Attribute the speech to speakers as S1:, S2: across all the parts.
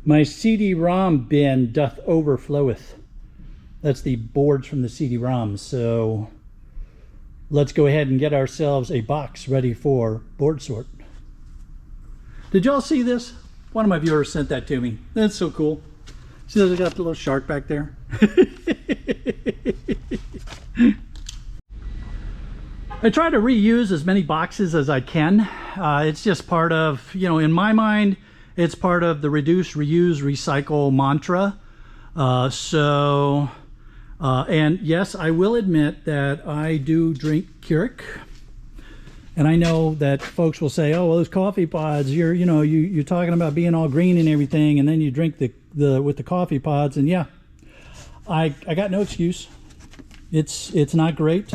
S1: My CD ROM bin doth overfloweth. That's the boards from the CD ROM. So let's go ahead and get ourselves a box ready for board sort. Did y'all see this? One of my viewers sent that to me. That's so cool. See, I got the little shark back there. I try to reuse as many boxes as I can. It's just part of, you know, in my mind, it's part of the reduce, reuse, recycle mantra. And yes, I will admit that I do drink Keurig. And I know that folks will say, oh, well, those coffee pods, you're talking about being all green and everything, and then you drink with the coffee pods. And yeah, I got no excuse. It's not great.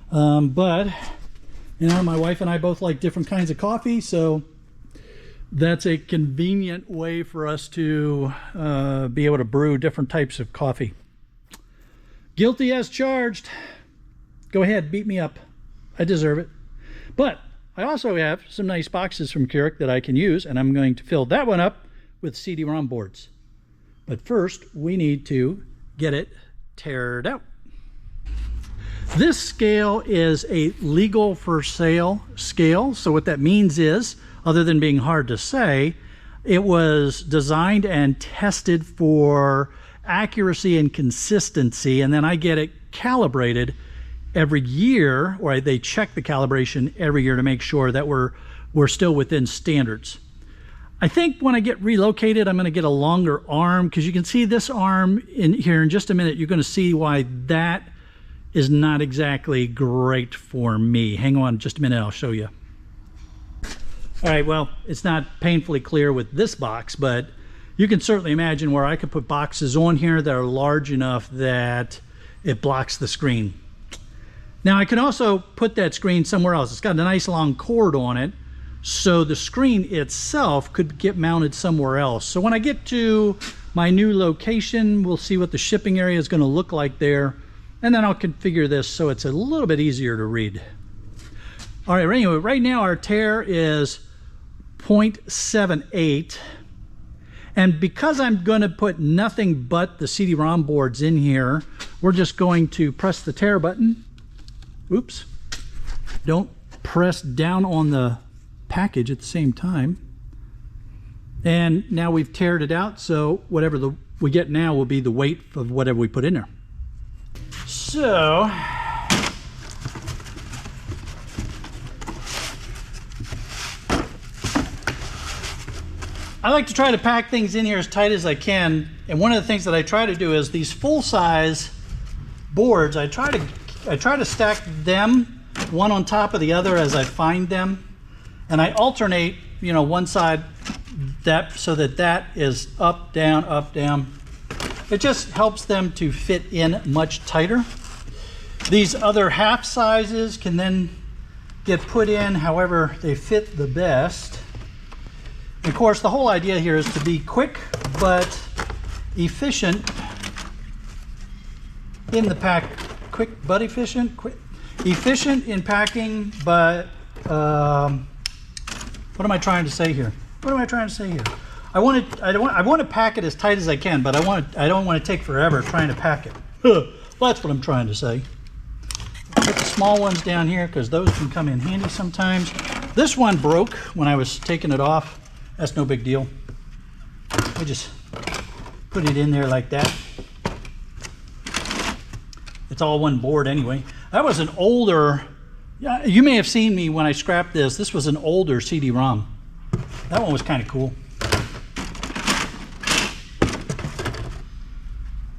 S1: But, you know, my wife and I both like different kinds of coffee, so that's a convenient way for us to be able to brew different types of coffee. Guilty as charged. Go ahead, beat me up. I deserve it. But I also have some nice boxes from Keurig that I can use, and I'm going to fill that one up with CD ROM boards. But first, we need to get it tared out. This scale is a legal for sale scale. So what that means is, other than being hard to say, it was designed and tested for accuracy and consistency, and then I get it calibrated every year, or they check the calibration every year to make sure that we're still within standards. I think when I get relocated, I'm going to get a longer arm, because you can see this arm in here in just a minute. You're going to see why that is not exactly great for me. Hang on just a minute, I'll show you. All right, well, it's not painfully clear with this box, but you can certainly imagine where I could put boxes on here that are large enough that it blocks the screen. Now I can also put that screen somewhere else. It's got a nice long cord on it, so the screen itself could get mounted somewhere else. So when I get to my new location, we'll see what the shipping area is going to look like there, and then I'll configure this so it's a little bit easier to read. All right, anyway, right now our tear is 0.78. And because I'm going to put nothing but the CD ROM boards in here, we're just going to press the tear button. Oops. Don't press down on the package at the same time. And now we've teared it out, so whatever we get now will be the weight of whatever we put in there. So I like to try to pack things in here as tight as I can, and one of the things that I try to do is these full-size boards, I try to stack them one on top of the other as I find them, and I alternate, you know, one side that so that is up, down, up, down. It just helps them to fit in much tighter. These other half sizes can then get put in however they fit the best. Of course, the whole idea here is to be quick but efficient in the pack. Quick but efficient? Efficient in packing, but what am I trying to say here? What am I trying to say here? I want to pack it as tight as I can, but I don't want to take forever trying to pack it. Well, that's what I'm trying to say. Put the small ones down here because those can come in handy sometimes. This one broke when I was taking it off. That's no big deal. I just put it in there like that. It's all one board anyway. That was an older, you may have seen me when I scrapped this. This was an older CD ROM. That one was kind of cool.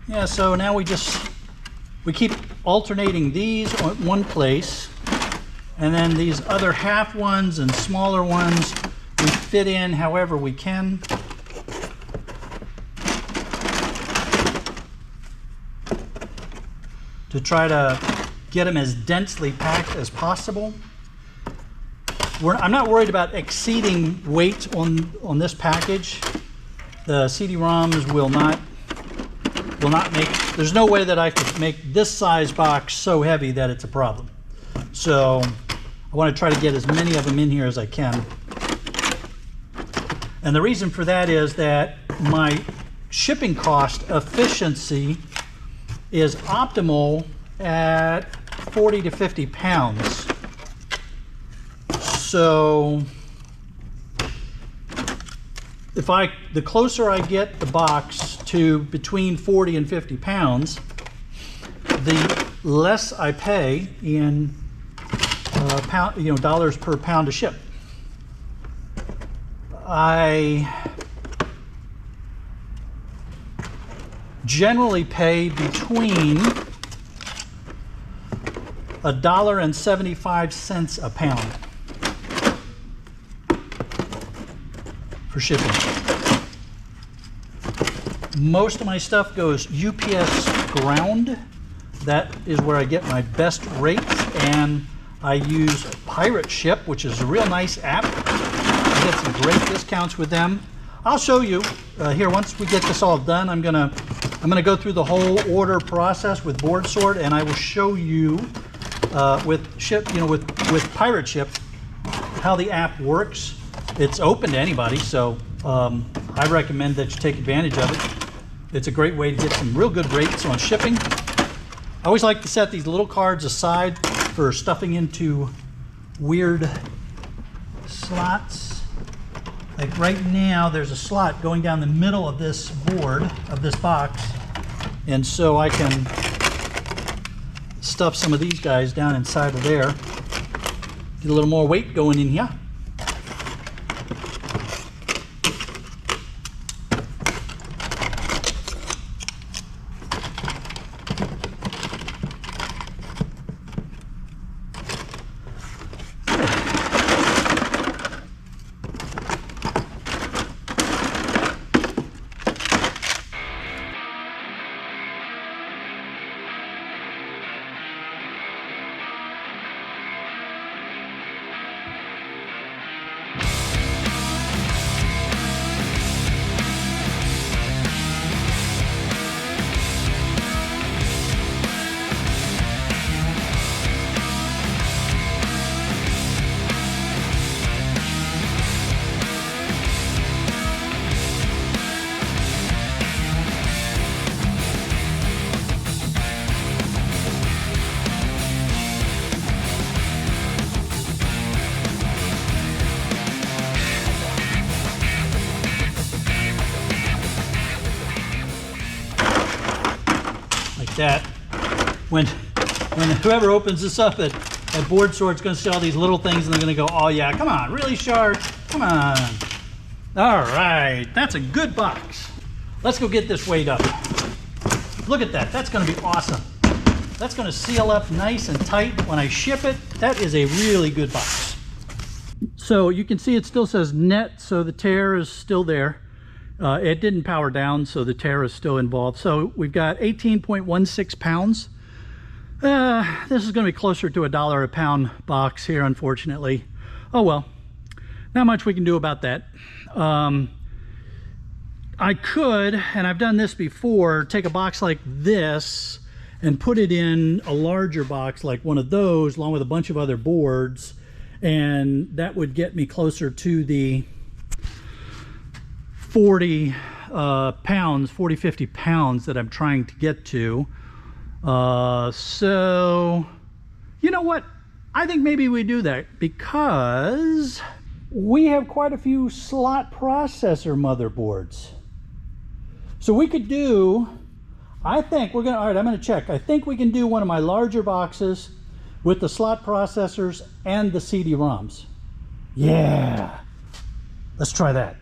S1: Yeah, so now we keep alternating these on one place, and then these other half ones and smaller ones we fit in however we can. To try to get them as densely packed as possible. I'm not worried about exceeding weight on this package. The CD ROMs will not make, there's no way that I could make this size box so heavy that it's a problem. So I want to try to get as many of them in here as I can. And the reason for that is that my shipping cost efficiency is optimal at 40 to 50 pounds. So the closer I get the box to between 40 and 50 pounds, the less I pay in dollars per pound to ship. I generally pay between $1.75 a pound for shipping. Most of my stuff goes UPS ground. That is where I get my best rates, and I use Pirate Ship, which is a real nice app. I get some great discounts with them. I'll show you here once we get this all done. I'm gonna go through the whole order process with Board Sort, and I will show you with Pirate Ship how the app works. It's open to anybody, so I recommend that you take advantage of it. It's a great way to get some real good rates on shipping. I always like to set these little cards aside for stuffing into weird slots. Like right now, there's a slot going down the middle of this board, of this box, and so I can stuff some of these guys down inside of there. Get a little more weight going in here. That when whoever opens this up at Board Sort is going to see all these little things, and they're going to go, oh yeah, come on, really, Shark? Come on. All right, that's a good box. Let's go get this weighed up. Look at that. That's going to be awesome. That's going to seal up nice and tight when I ship it. That is a really good box. So you can see it still says net, so the tear is still there. It didn't power down, so the tear is still involved. So we've got 18.16 pounds. This is going to be closer to $1 a pound box here, unfortunately. Oh well, not much we can do about that. I could, and I've done this before, take a box like this and put it in a larger box like one of those, along with a bunch of other boards, and that would get me closer to the 40 pounds, 40, 50 pounds that I'm trying to get to. So, you know what? I think maybe we do that because we have quite a few slot processor motherboards. So we could do, I think we're gonna, all right, I'm gonna check. I think we can do one of my larger boxes with the slot processors and the CD ROMs. Yeah, let's try that.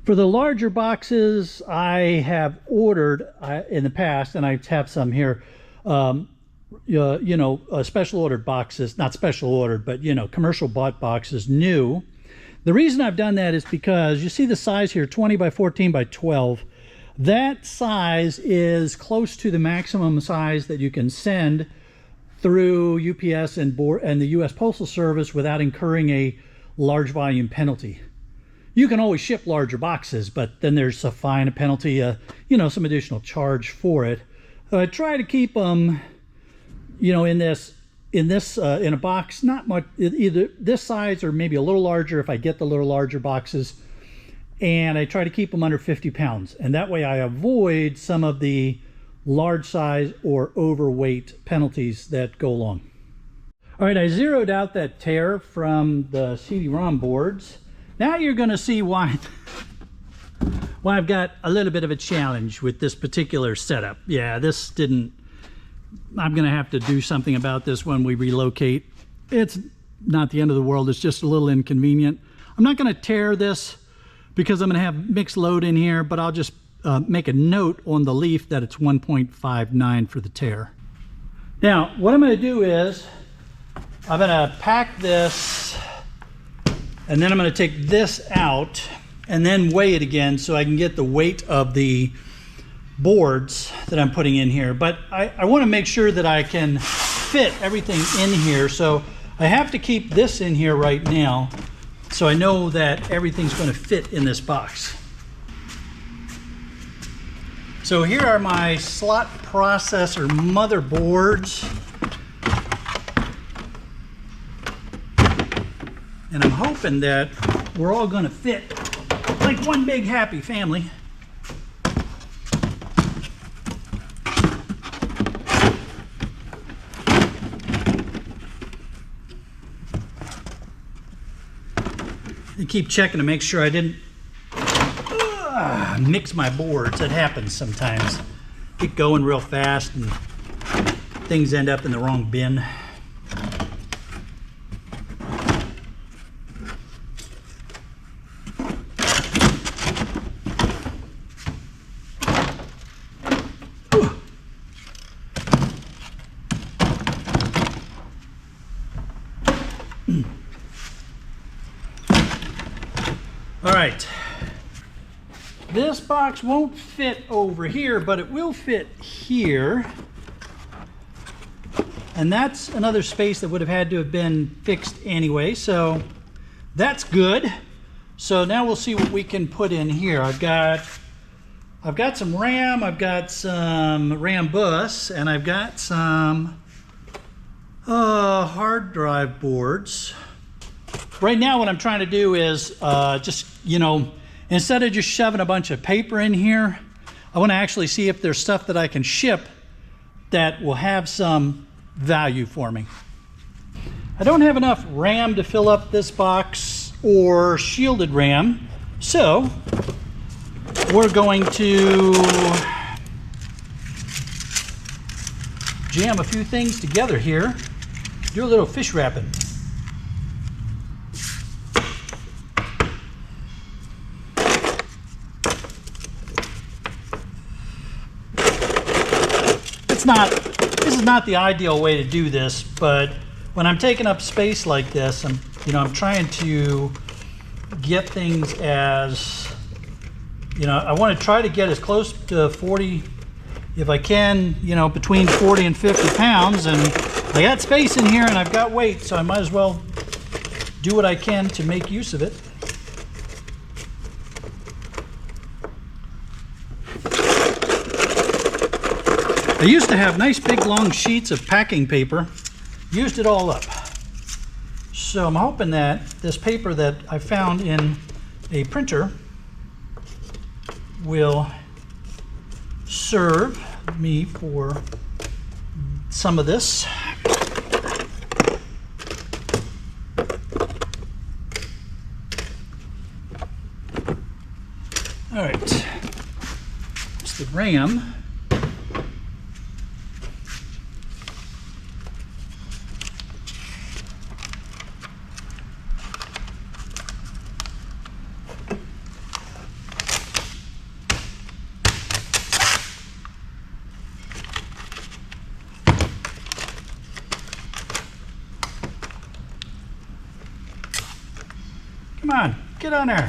S1: For the larger boxes, I have ordered in the past, and I have some here, special ordered boxes, not special ordered, but, commercial bought boxes, new. The reason I've done that is because you see the size here, 20 by 14 by 12. That size is close to the maximum size that you can send through UPS and the US Postal Service without incurring a large volume penalty. You can always ship larger boxes, but then there's a fine, a penalty, some additional charge for it. I try to keep them, in a box, not much, either this size or maybe a little larger if I get the little larger boxes. and I try to keep them under 50 pounds. And that way I avoid some of the large size or overweight penalties that go along. All right, I zeroed out that tear from the CD ROM boards. Now you're going to see why I've got a little bit of a challenge with this particular setup. Yeah, this didn't, I'm going to have to do something about this when we relocate. It's not the end of the world, it's just a little inconvenient. I'm not going to tear this because I'm going to have mixed load in here, but I'll just make a note on the leaf that it's 1.59 for the tear. Now, what I'm going to do is I'm going to pack this, and then I'm going to take this out and then weigh it again so I can get the weight of the boards that I'm putting in here. But I want to make sure that I can fit everything in here, so I have to keep this in here right now so I know that everything's going to fit in this box. So here are my slot processor motherboards. And I'm hoping that we're all going to fit like one big happy family. I keep checking to make sure I didn't mix my boards. That happens sometimes. Get going real fast and things end up in the wrong bin. All right, this box won't fit over here, but it will fit here. And that's another space that would have had to have been fixed anyway, so that's good. So now we'll see what we can put in here. I've got some RAM, I've got some RAM bus, and I've got some hard drive boards. Right now what I'm trying to do is just, instead of just shoving a bunch of paper in here, I want to actually see if there's stuff that I can ship that will have some value for me. I don't have enough RAM to fill up this box or shielded RAM, so we're going to jam a few things together here, do a little fish wrapping. This is not the ideal way to do this, but when I'm taking up space like this, I'm trying to get things as, I want to try to get as close to 40, if I can, between 40 and 50 pounds, and I got space in here and I've got weight, so I might as well do what I can to make use of it. I used to have nice big long sheets of packing paper, used it all up. So I'm hoping that this paper that I found in a printer will serve me for some of this. All right, it's the RAM. Come on, get on there.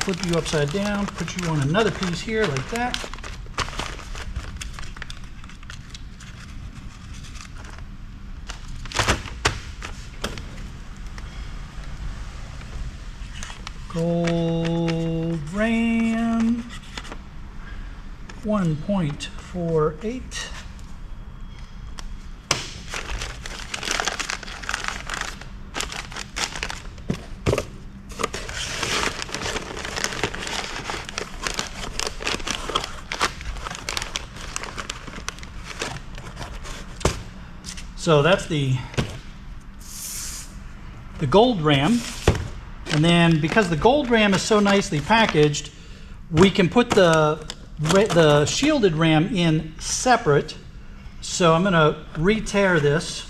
S1: flip you upside down, put you on another piece here like that. Gold RAM 1.48. So that's the gold RAM. And then because the gold RAM is so nicely packaged, we can put the shielded RAM in separate. So I'm going to re-tear this.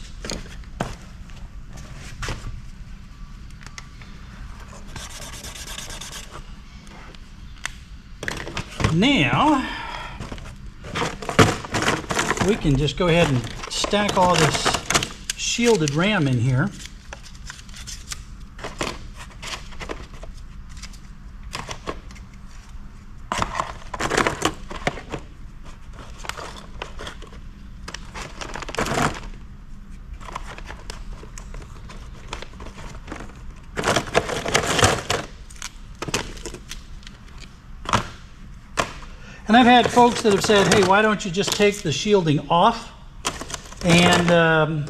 S1: Now we can just go ahead and stack all this shielded RAM in here. And I've had folks that have said, hey, why don't you just take the shielding off? And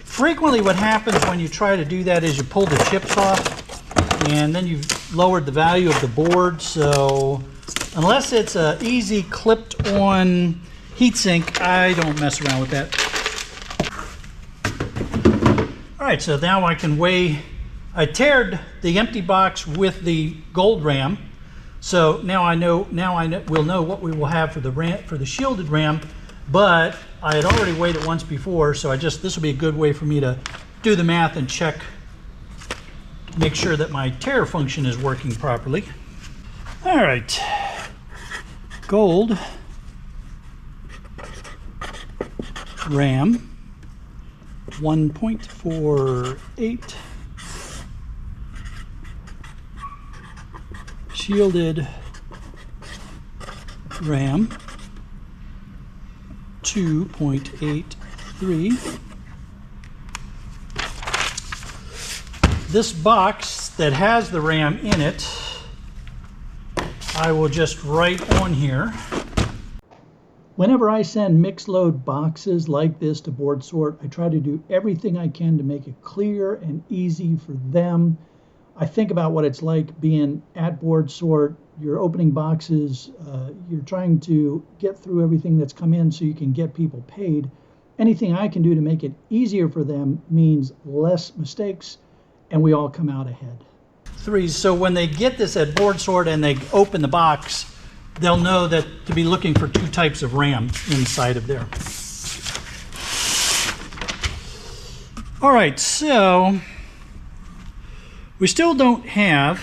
S1: frequently what happens when you try to do that is you pull the chips off, and then you've lowered the value of the board. So unless it's an easy clipped on heatsink, I don't mess around with that. All right, so now I can weigh. I teared the empty box with the gold RAM. So now we'll know what we will have for the shielded RAM, but I had already weighed it once before, so this will be a good way for me to do the math and check, make sure that my tare function is working properly. All right, gold RAM 1.48. Shielded RAM 2.83. This box that has the RAM in it, I will just write on here. Whenever I send mixed load boxes like this to Board Sort, I try to do everything I can to make it clear and easy for them. I think about what it's like being at Board Sort. You're opening boxes, you're trying to get through everything that's come in so you can get people paid. Anything I can do to make it easier for them means less mistakes, and we all come out ahead. So when they get this at Board Sort and they open the box, they'll know that to be looking for two types of RAM inside of there. All right, so we still don't have,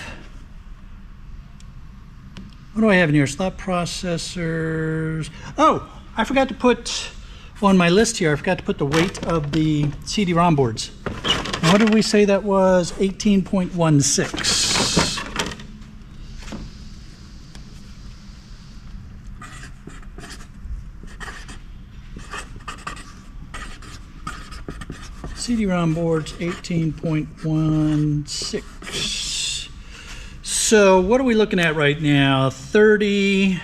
S1: what do I have in here? Slot processors. Oh, I forgot to put on my list here, I forgot to put the weight of the CD ROM boards. And what did we say that was? 18.16. CD ROM boards 18.16. So what are we looking at right now? 33,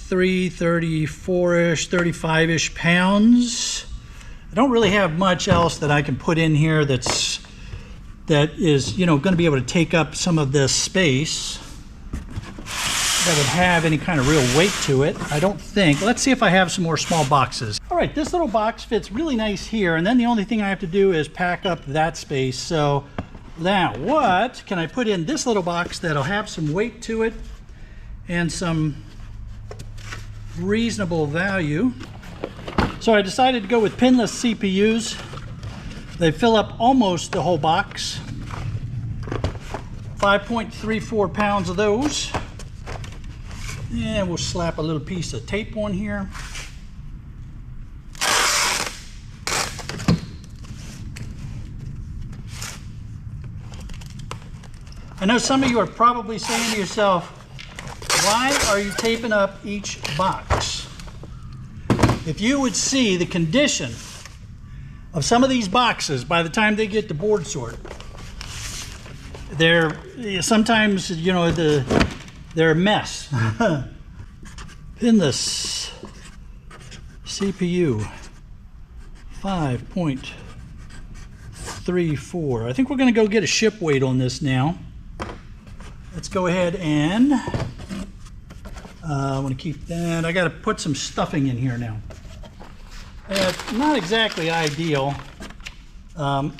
S1: 34-ish, 35-ish pounds. I don't really have much else that I can put in here that is, going to be able to take up some of this space that would have any kind of real weight to it. I don't think. Let's see if I have some more small boxes. All right, this little box fits really nice here, and then the only thing I have to do is pack up that space. So now what can I put in this little box that'll have some weight to it and some reasonable value? So I decided to go with pinless CPUs. They fill up almost the whole box. 5.34 pounds of those. And we'll slap a little piece of tape on here. I know some of you are probably saying to yourself, why are you taping up each box? If you would see the condition of some of these boxes by the time they get to board sort, they're sometimes, you know, they're a mess. In this CPU 5.34. I think we're going to go get a ship weight on this now. Let's go ahead and I want to keep that. I got to put some stuffing in here now. Not exactly ideal. I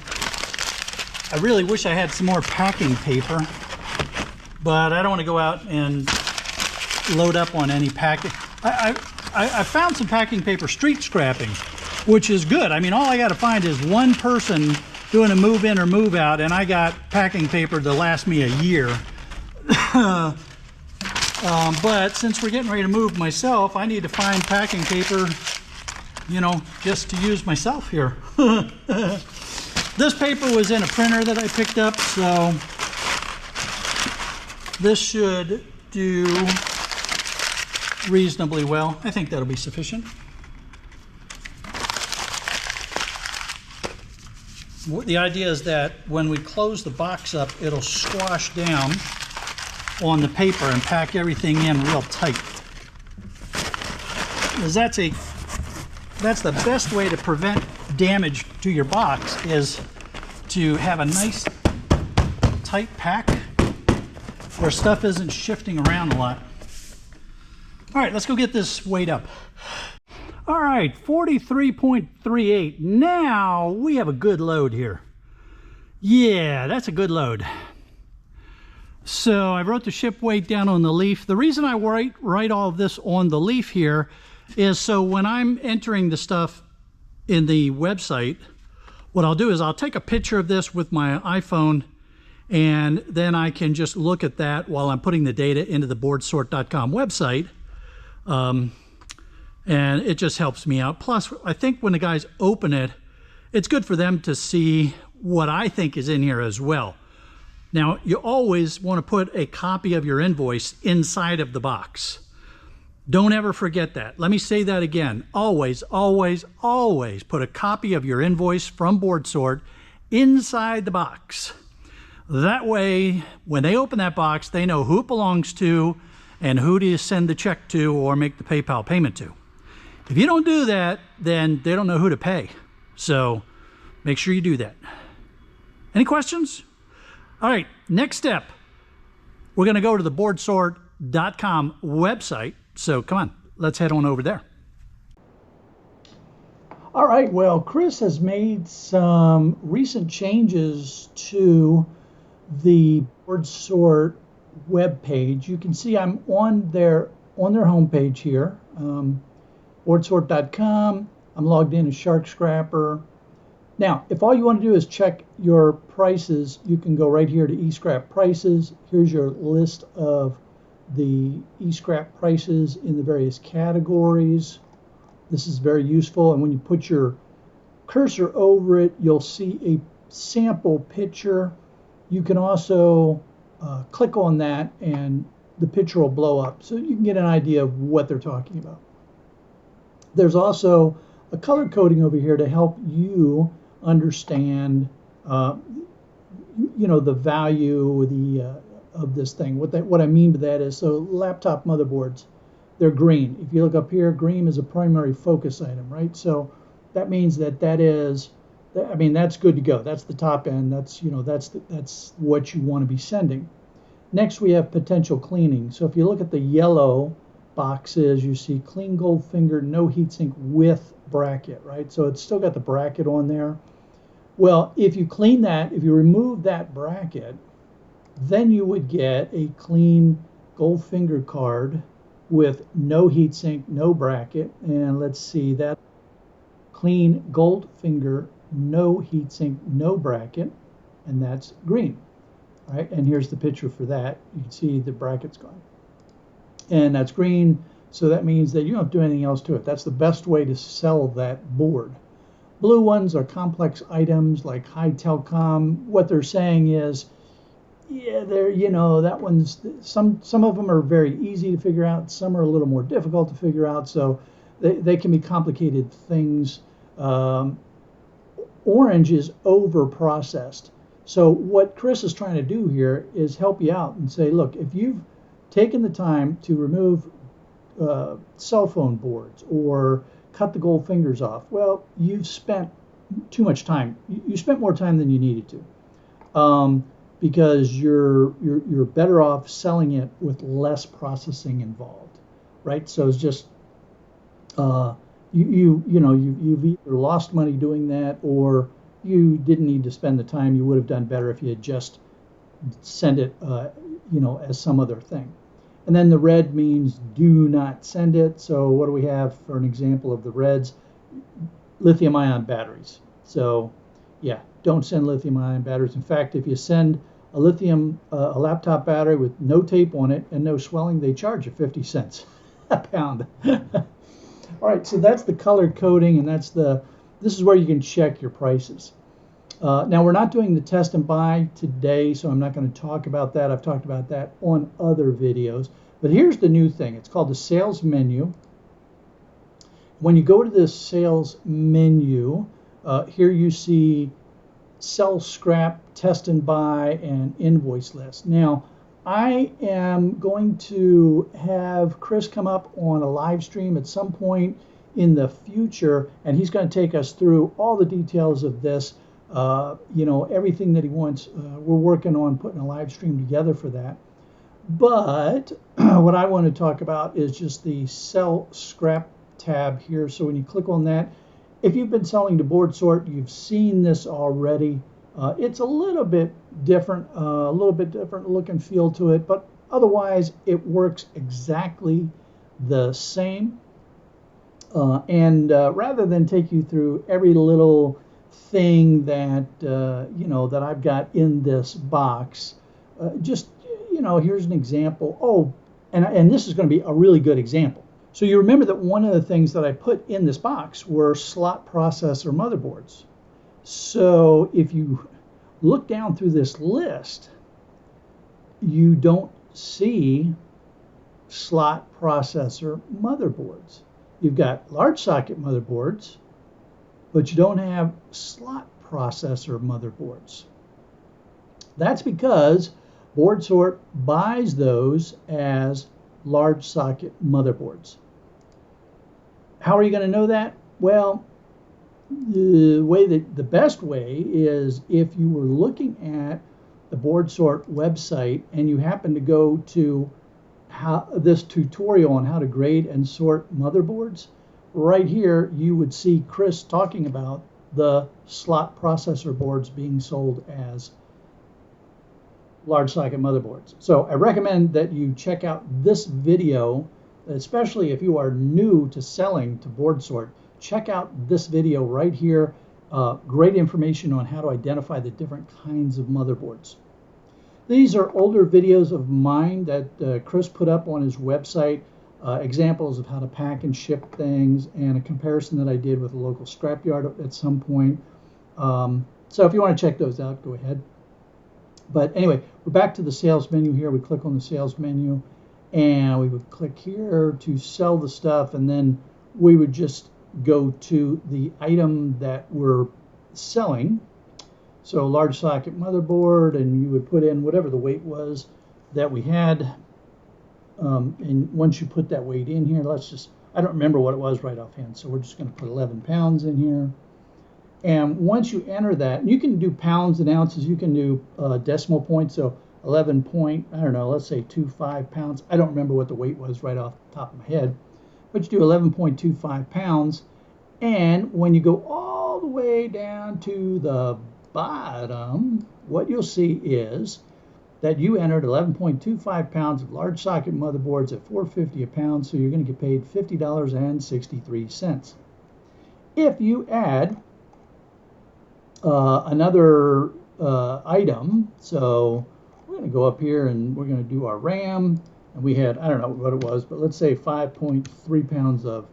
S1: really wish I had some more packing paper, but I don't want to go out and load up on any packing. I found some packing paper street scrapping, which is good. I mean, all I got to find is one person doing a move in or move out, and I got packing paper to last me a year. But since we're getting ready to move myself, I need to find packing paper, you know, just to use myself here. This paper was in a printer that I picked up, so this should do reasonably well. I think that'll be sufficient. The idea is that when we close the box up, it'll squash down on the paper and pack everything in real tight. Because that's the best way to prevent damage to your box, is to have a nice tight pack where stuff isn't shifting around a lot. All right, let's go get this weighed up. All right, 43.38. Now we have a good load here. Yeah, that's a good load. So I wrote the ship weight down on the leaf. The reason I write all of this on the leaf here is so when I'm entering the stuff in the website, what I'll do is I'll take a picture of this with my iPhone, and then I can just look at that while I'm putting the data into the boardsort.com website. And it just helps me out. Plus, I think when the guys open it, it's good for them to see what I think is in here as well. Now, you always want to put a copy of your invoice inside of the box. Don't ever forget that. Let me say that again. Always, always, always put a copy of your invoice from BoardSort inside the box. That way, when they open that box, they know who it belongs to and who to send the check to or make the PayPal payment to. If you don't do that, then they don't know who to pay. So make sure you do that. Any questions? All right, next step. We're going to go to the boardsort.com website. So come on, let's head on over there. All right, well, Chris has made some recent changes to the BoardSort web page. You can see I'm on their homepage here, boardsort.com. I'm logged in as Shark Scrapper. Now, if all you want to do is check your prices, you can go right here to eScrap prices. Here's your list of the eScrap prices in the various categories. This is very useful, and when you put your cursor over it, you'll see a sample picture. You can also click on that and the picture will blow up, so you can get an idea of what they're talking about. There's also a color coding over here to help you understand you know, the value of this thing. What I mean by that is, so laptop motherboards, they're green. If you look up here, green is a primary focus item, right? So that means that is, I mean, that's good to go. That's the top end. That's, you know, that's what you want to be sending. Next, we have potential cleaning. So if you look at the yellow boxes, you see clean gold finger, no heatsink with bracket, right? So it's still got the bracket on there. Well, if you clean that, if you remove that bracket, then you would get a clean gold finger card with no heatsink, no bracket. And let's see, that clean gold finger, no heatsink, no bracket, and that's green. All right, and here's the picture for that. You can see the bracket's gone. And that's green, so that means that you don't have to do anything else to it. That's the best way to sell that board. Blue ones are complex items like high telecom. What they're saying is, yeah, they're, that one's, some of them are very easy to figure out. Some are a little more difficult to figure out. So they can be complicated things. Um, Orange is over processed. So what Chris is trying to do here is help you out and say, look, if you've taken the time to remove cell phone boards or cut the gold fingers off, well, you've spent too much time. You spent more time than you needed to, because you're better off selling it with less processing involved, right? So it's just uh, you've either lost money doing that, or you didn't need to spend the time. You would have done better if you had just sent it, as some other thing. And then the red means do not send it. So what do we have for an example of the reds? Lithium ion batteries. So yeah, don't send lithium ion batteries. In fact, if you send a laptop battery with no tape on it and no swelling, they charge you 50 cents a pound. All right, so that's the color coding, and this is where you can check your prices. Now, we're not doing the test and buy today, so I'm not going to talk about that. I've talked about that on other videos. But here's the new thing. It's called the sales menu. When you go to this sales menu, here you see sell, scrap, test and buy, and invoice list. Now, I am going to have Chris come up on a live stream at some point in the future, and he's going to take us through all the details of this, everything that he wants. We're working on putting a live stream together for that. But what I want to talk about is just the sell scrap tab here. So when you click on that, if you've been selling to board sort, you've seen this already. It's a little bit different look and feel to it, but otherwise it works exactly the same. And rather than take you through every little thing that I've got in this box, here's an example. Oh, and this is going to be a really good example. So you remember that one of the things that I put in this box were slot processor motherboards. So if you look down through this list, you don't see slot processor motherboards. You've got large socket motherboards, but you don't have slot processor motherboards. That's because Board Sort buys those as large socket motherboards. How are you going to know that? Well, the best way is if you were looking at the Board Sort website and you happen to go to this tutorial on how to grade and sort motherboards. Right here, you would see Chris talking about the slot processor boards being sold as large socket motherboards. So I recommend that you check out this video, especially if you are new to selling to Board Sort. Check out this video right here. Great information on how to identify the different kinds of motherboards. These are older videos of mine that Chris put up on his website, examples of how to pack and ship things, and a comparison that I did with a local scrapyard at some point. So if you want to check those out, go ahead. But anyway, we're back to the sales menu here. We click on the sales menu, and we would click here to sell the stuff, and then we would just go to the item that we're selling. So large socket motherboard, and you would put in whatever the weight was that we had. And once you put that weight in here, I don't remember what it was right offhand, so we're just going to put 11 pounds in here. And once you enter that, you can do pounds and ounces, you can do decimal points, so 11 point, I don't know, let's say 25 pounds. I don't remember what the weight was right off the top of my head, but you do 11.25 pounds. And when you go all the way down to the bottom, what you'll see is that you entered 11.25 pounds of large socket motherboards at $4.50 a pound, so you're going to get paid $50.63. If you add another item, so we're going to go up here and we're going to do our RAM, and we had, I don't know what it was, but let's say 5.3 pounds of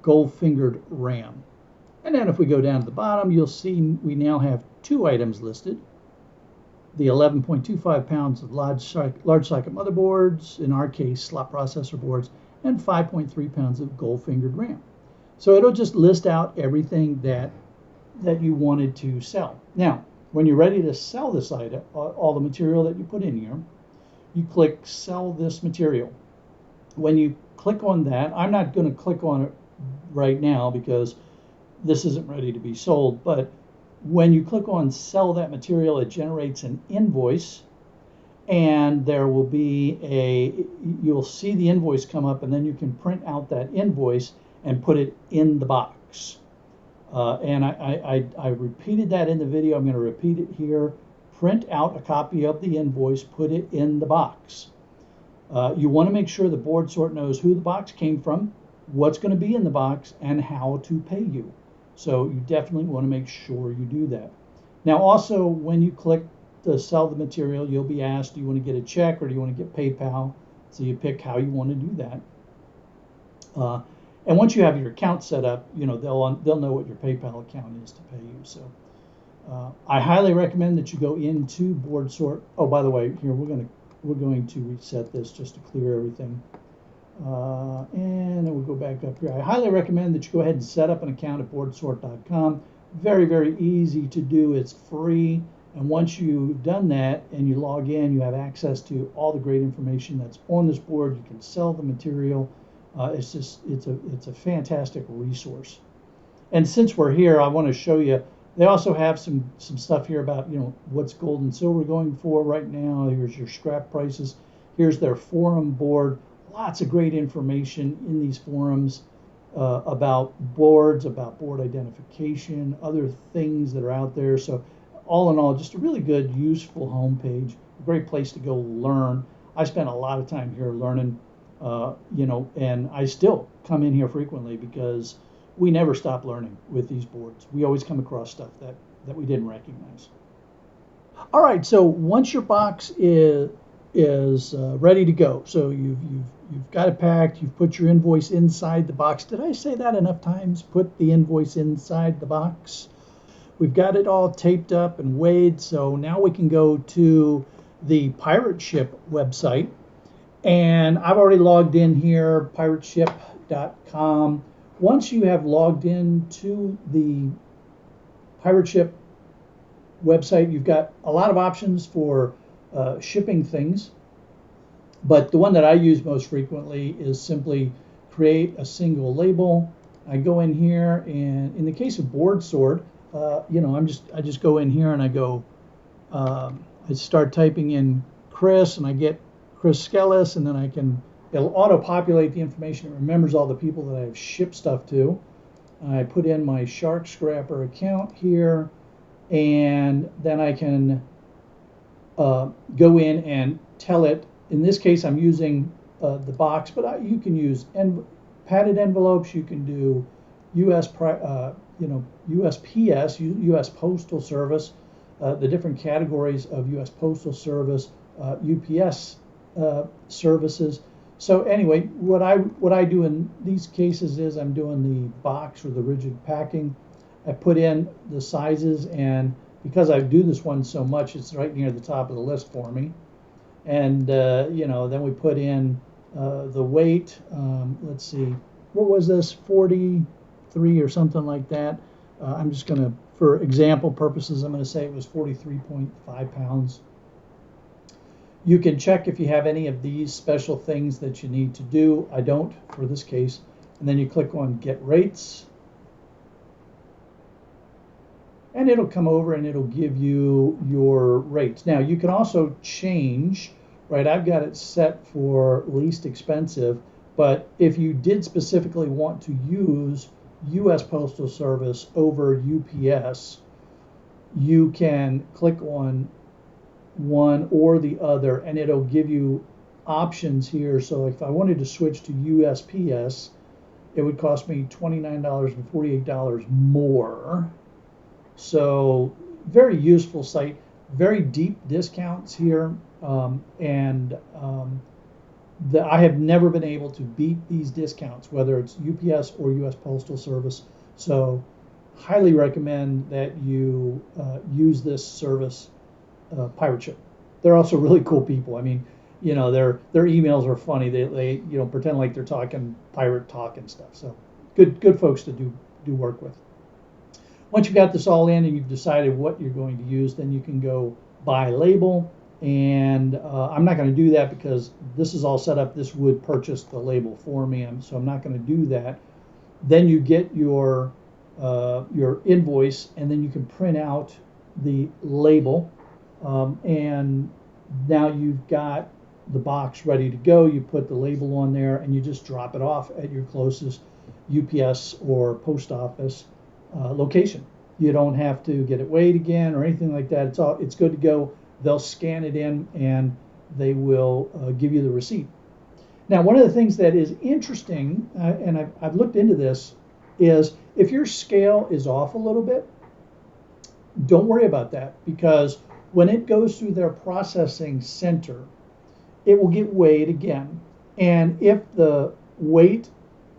S1: gold-fingered RAM. And then if we go down to the bottom, you'll see we now have two items listed. the 11.25 pounds of large socket motherboards, in our case slot processor boards, and 5.3 pounds of gold fingered RAM. So it'll just list out everything that you wanted to sell. Now, when you're ready to sell this item, all the material that you put in here, you click sell this material. When you click on that, I'm not going to click on it right now because this isn't ready to be sold, but when you click on sell that material, it generates an invoice, and there will be you'll see the invoice come up, and then you can print out that invoice and put it in the box. And I repeated that in the video. I'm going to repeat it here. Print out a copy of the invoice, put it in the box. You want to make sure the board sort knows who the box came from, what's going to be in the box, and how to pay you. So you definitely want to make sure you do that. Now also, when you click to sell the material, you'll be asked, do you want to get a check or do you want to get PayPal? So you pick how you want to do that. And once you have your account set up, you know, they'll know what your PayPal account is to pay you. So I highly recommend that you go into board sort. Oh, by the way, here we're going to reset this just to clear everything. And then we'll go back up here. I highly recommend that you go ahead and set up an account at boardsort.com. Very, very easy to do. It's free. And once you've done that and you log in, you have access to all the great information that's on this board. You can sell the material. It's a fantastic resource. And since we're here, I want to show you. They also have some stuff here about, you know, what's gold and silver going for right now. Here's your scrap prices. Here's their forum board. Lots of great information in these forums about boards, about board identification, other things that are out there. So all in all, just a really good, useful homepage. A great place to go learn. I spent a lot of time here learning, you know, and I still come in here frequently because we never stop learning with these boards. We always come across stuff that we didn't recognize. All right, so once your box is ready to go, so you've got it packed, you've put your invoice inside the box. Did I say that enough times? Put the invoice inside the box. We've got it all taped up and weighed, so now we can go to the Pirate Ship website. And I've already logged in here, pirateship.com. Once you have logged in to the Pirate Ship website, you've got a lot of options for shipping things. But the one that I use most frequently is simply create a single label. I go in here, and in the case of board sort, you know, I just go in here and I go, I start typing in Chris, and I get Chris Skellis, and then it'll auto-populate the information. It remembers all the people that I've shipped stuff to. I put in my Shark Scrapper account here, and then I can go in and tell it. In this case, I'm using the box, but you can use padded envelopes. You can do USPS, U.S. Postal Service, the different categories of U.S. Postal Service, UPS services. So anyway, what I do in these cases is I'm doing the box or the rigid packing. I put in the sizes, and because I do this one so much, it's right near the top of the list for me. And you know, then we put in the weight. Let's see, what was this? 43 or something like that. I'm just going to, for example purposes, I'm going to say it was 43.5 pounds. You can check if you have any of these special things that you need to do. I don't for this case. And then you click on Get Rates. And it'll come over and it'll give you your rates. Now, you can also change, right? I've got it set for least expensive. But if you did specifically want to use U.S. Postal Service over UPS, you can click on one or the other, and it'll give you options here. So if I wanted to switch to USPS, it would cost me $29.48 more. So very useful site, very deep discounts here, I have never been able to beat these discounts, whether it's UPS or U.S. Postal Service. So highly recommend that you use this service. Pirate Ship. They're also really cool people. I mean, their emails are funny. They pretend like they're talking pirate talk and stuff. So good folks to do work with. Once you've got this all in and you've decided what you're going to use, then you can go buy label. And I'm not going to do that because this is all set up. This would purchase the label for me, so I'm not going to do that. Then you get your invoice, and then you can print out the label, and now you've got the box ready to go. You put the label on there, and you just drop it off at your closest UPS or post office location. You don't have to get it weighed again or anything like that. It's good to go. They'll scan it in and they will give you the receipt. Now, one of the things that is interesting, and I've looked into this, is if your scale is off a little bit, don't worry about that, because when it goes through their processing center, it will get weighed again. And if the weight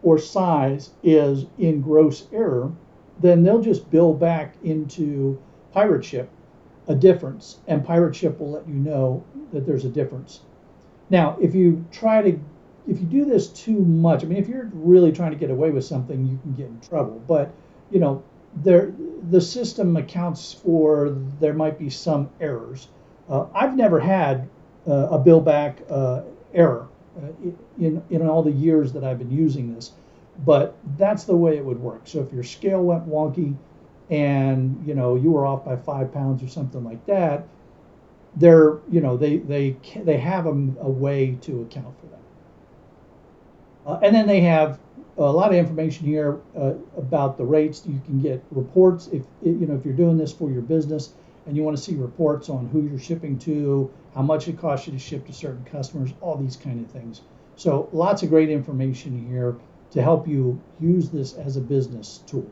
S1: or size is in gross error, then they'll just bill back into Pirate Ship a difference, and Pirate Ship will let you know that there's a difference. Now, if you do this too much, I mean, if you're really trying to get away with something, you can get in trouble. But the system accounts for there might be some errors. I've never had a bill back error in all the years that I've been using this, but that's the way it would work. So if your scale went wonky, and you were off by 5 pounds or something like that, they have a way to account for that. And then they have a lot of information here about the rates. You can get reports if you're doing this for your business and you want to see reports on who you're shipping to, how much it costs you to ship to certain customers, all these kind of things. So lots of great information here to help you use this as a business tool.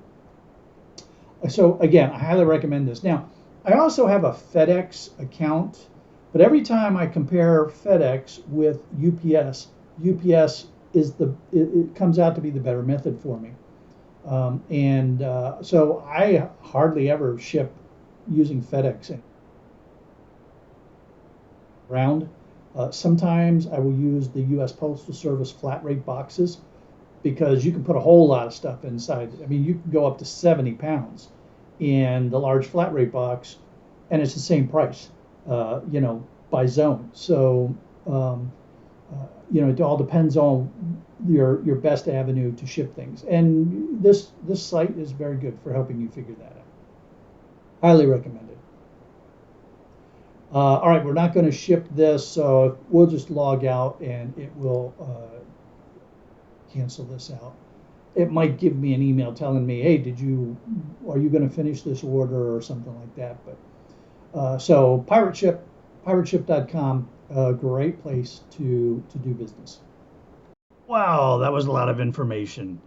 S1: So again, I highly recommend this. Now, I also have a FedEx account, but every time I compare FedEx with UPS, UPS it comes out to be the better method for me. So I hardly ever ship using FedEx around. Sometimes I will use the U.S. Postal Service flat rate boxes, because you can put a whole lot of stuff inside. I mean, you can go up to 70 pounds in the large flat rate box, and it's the same price, by zone. So, it all depends on your best avenue to ship things. And this site is very good for helping you figure that out. Highly recommended. All right, we're not going to ship this, so we'll just log out and it will cancel this out. It might give me an email telling me, hey, are you going to finish this order or something like that. But so pirateship.com, a great place to do business. Wow, that was a lot of information.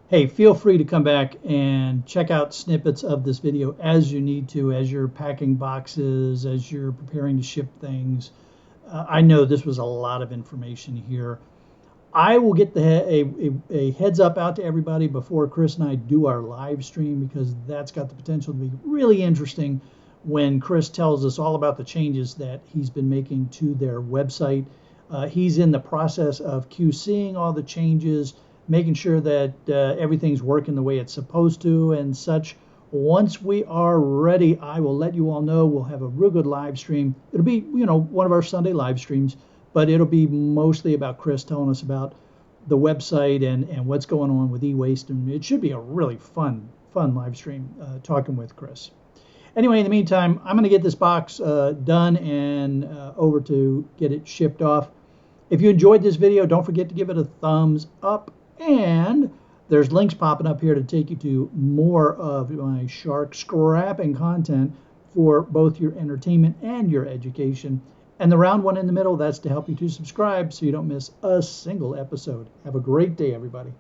S1: Hey, feel free to come back and check out snippets of this video as you need to, as you're packing boxes, as you're preparing to ship things. I know this was a lot of information here. I will get a heads up out to everybody before Chris and I do our live stream, because that's got the potential to be really interesting when Chris tells us all about the changes that he's been making to their website. He's in the process of QCing all the changes, making sure that everything's working the way it's supposed to and such. Once we are ready, I will let you all know. We'll have a real good live stream. It'll be, one of our Sunday live streams, but it'll be mostly about Chris telling us about the website and what's going on with e-waste. And it should be a really fun live stream talking with Chris. Anyway, in the meantime, I'm going to get this box done and over to get it shipped off. If you enjoyed this video, don't forget to give it a thumbs up. And there's links popping up here to take you to more of my shark scrapping content for both your entertainment and your education. And the round one in the middle, that's to help you to subscribe so you don't miss a single episode. Have a great day, everybody.